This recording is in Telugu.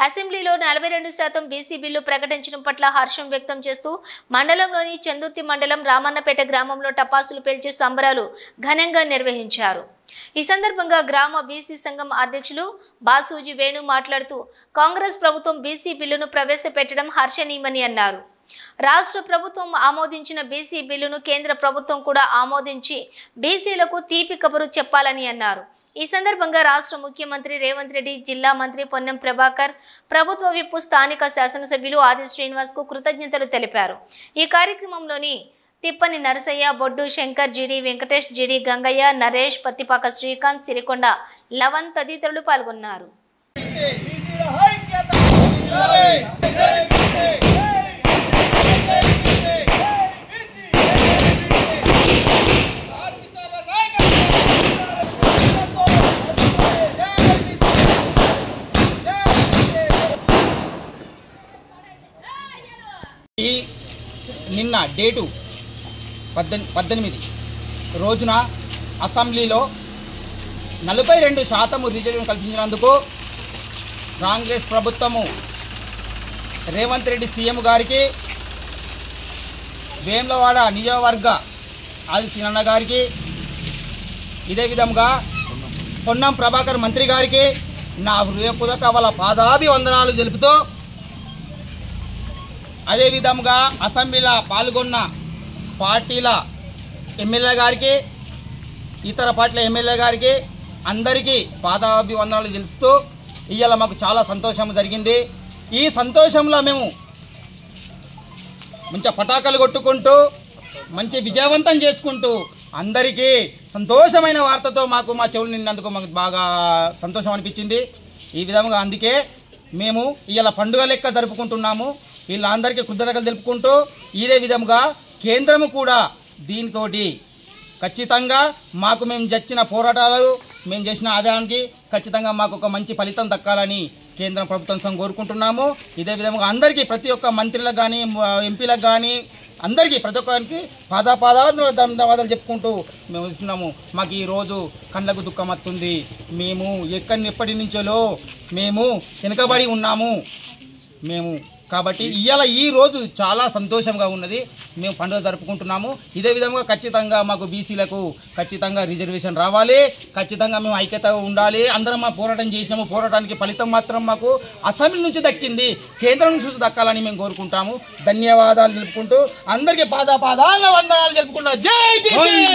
అసెంబ్లీలో 42% బీసీ బిల్లు ప్రకటించడం పట్ల హర్షం వ్యక్తం చేస్తూ మండలంలోని చందుర్తి మండలం రామన్నపేట గ్రామంలో టపాసులు పేల్చి సంబరాలు ఘనంగా నిర్వహించారు। ఈ సందర్భంగా గ్రామ బీసీ సంఘం అధ్యక్షులు బాసూజీ వేణు మాట్లాడుతూ కాంగ్రెస్ ప్రభుత్వం బీసీ బిల్లును ప్రవేశపెట్టడం హర్షణీయమని అన్నారు। రాష్ట్ర ప్రభుత్వం ఆమోదించిన బీసీ బిల్లును కేంద్ర ప్రభుత్వం కూడా ఆమోదించి బీసీలకు తీపి కబురు చెప్పాలని అన్నారు। ఈ సందర్భంగా రాష్ట్ర ముఖ్యమంత్రి రేవంత్ రెడ్డి, జిల్లా మంత్రి పొన్నం ప్రభాకర్, ప్రభుత్వ విప్ స్థానిక శాసనసభ్యులు ఆది శ్రీనివాస్ కు కృతజ్ఞతలు తెలిపారు। ఈ కార్యక్రమంలోని తిప్పని నరసయ్య, బొడ్డు శంకర్, జిడి వెంకటేష్, జిడి గంగయ్య, నరేష్, పత్తిపాక శ్రీకాంత్, సిరికొండ లవన్ తదితరులు పాల్గొన్నారు। నిన్న డేటు 18 రోజున అసెంబ్లీలో 42% రిజర్వేషన్ కల్పించినందుకు కాంగ్రెస్ ప్రభుత్వము రేవంత్ రెడ్డి సీఎం గారికి, వేములవాడ నియోజకవర్గ ఆది శ్రీనన్న గారికి, ఇదే విధంగా పొన్నం ప్రభాకర్ మంత్రి గారికి నా హృదయపూర్వక వాళ్ళ పాదాభివందనాలు తెలుపుతూ, అదేవిధంగా అసెంబ్లీలో పాల్గొన్న పార్టీల ఎమ్మెల్యే గారికి, ఇతర పార్టీల ఎమ్మెల్యే గారికి అందరికీ పాదాభివందనాలు తెలుస్తూ ఇవాళ మాకు చాలా సంతోషం జరిగింది। ఈ సంతోషంలో మేము మంచి పటాకాలు కొట్టుకుంటూ మంచి విజయవంతం చేసుకుంటూ అందరికీ సంతోషమైన వార్తతో మాకు మా చెవులు నిన్నందుకు మాకు బాగా సంతోషం అనిపించింది। ఈ విధంగా అందుకే మేము ఇవాళ పండుగ లెక్క జరుపుకుంటున్నాము। వీళ్ళందరికీ కృతజ్ఞతలు తెలుపుకుంటూ ఇదే విధంగా కేంద్రము కూడా దీనితోటి ఖచ్చితంగా మాకు మేము చేసిన పోరాటాలు, మేము చేసిన ఆదాయానికి ఖచ్చితంగా మాకు ఒక మంచి ఫలితం దక్కాలని కేంద్ర ప్రభుత్వం కోరుకుంటున్నాము। ఇదే విధంగా అందరికీ ప్రతి ఒక్క మంత్రులకు కానీ, ఎంపీలకు కానీ అందరికీ ప్రతి ఒక్కరికి ధన్యవాదాలు చెప్పుకుంటూ మేము ఇస్తున్నాము। మాకు ఈరోజు కళ్ళకు దుఃఖం వస్తుంది। మేము ఎప్పటి నుంచో మేము వెనుకబడి ఉన్నాము మేము కాబట్టి ఇవాళ ఈ రోజు చాలా సంతోషంగా ఉన్నది। మేము పండుగ జరుపుకుంటున్నాము। ఇదే విధంగా ఖచ్చితంగా మాకు బీసీలకు ఖచ్చితంగా రిజర్వేషన్ రావాలి, ఖచ్చితంగా మేము ఐక్యతగా ఉండాలి। అందరం మా పోరాటం చేసినాము, పోరాటానికి ఫలితం మాత్రం మాకు అసెంబ్లీ నుంచి దక్కింది, కేంద్రం నుంచి దక్కాలని మేము కోరుకుంటాము। ధన్యవాదాలు తెలుపుకుంటూ అందరికీ పాదాభివందనాలు తెలుపుకుంటున్నాం। జై బీసీ।